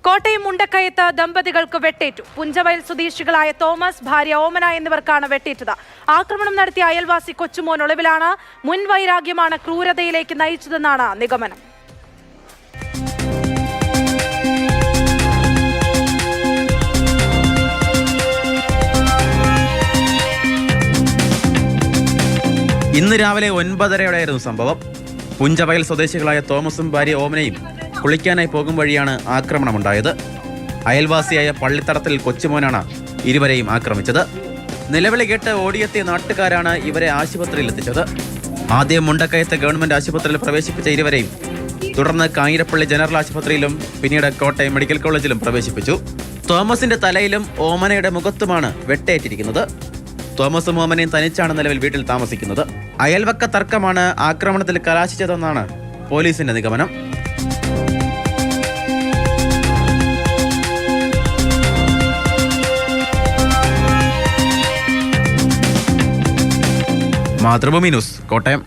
കോട്ടയം മുണ്ടക്കയത്ത് ദമ്പതികൾക്ക് വെട്ടേറ്റു. പുഞ്ചവയൽ സ്വദേശികളായ തോമസ്, ഭാര്യ ഓമന എന്നിവർക്കാണ് വെട്ടേറ്റത്. ആക്രമണം നടത്തിയ അയൽവാസി കൊച്ചുമോൻ ഒളിവിലാണ്. മുൻവൈരാഗ്യമാണ് ക്രൂരതയിലേക്ക് നയിച്ചതെന്നാണ് നിഗമനം. ഇന്ന് രാവിലെ 9:30 സംഭവം. പുഞ്ചവയൽ സ്വദേശികളായ തോമസും ഭാര്യ ഓമനയും കുളിക്കാനായി പോകും വഴിയാണ് ആക്രമണമുണ്ടായത്. അയൽവാസിയായ പള്ളിത്തടത്തിൽ കൊച്ചുമോനാണ് ഇരുവരെയും ആക്രമിച്ചത്. നിലവിളി കേട്ട് ഓടിയെത്തിയ നാട്ടുകാരാണ് ഇവരെ ആശുപത്രിയിൽ എത്തിച്ചത്. ആദ്യം മുണ്ടക്കയത്ത് ഗവൺമെന്റ് ആശുപത്രിയിൽ പ്രവേശിപ്പിച്ച ഇരുവരെയും തുടർന്ന് കാഞ്ഞിരപ്പള്ളി ജനറൽ ആശുപത്രിയിലും പിന്നീട് കോട്ടയം മെഡിക്കൽ കോളേജിലും പ്രവേശിപ്പിച്ചു. തോമസിന്റെ തലയിലും ഓമനയുടെ മുഖത്തുമാണ് വെട്ടേറ്റിരിക്കുന്നത്. തോമസും ഓമനയും തനിച്ചാണ് നിലവിൽ വീട്ടിൽ താമസിക്കുന്നത്. അയൽവക്ക തർക്കമാണ് ആക്രമണത്തിൽ കലാശിച്ചതെന്നാണ് പോലീസിന്റെ നിഗമനം. മാതൃഭൂമി ന്യൂസ്, കോട്ടയം.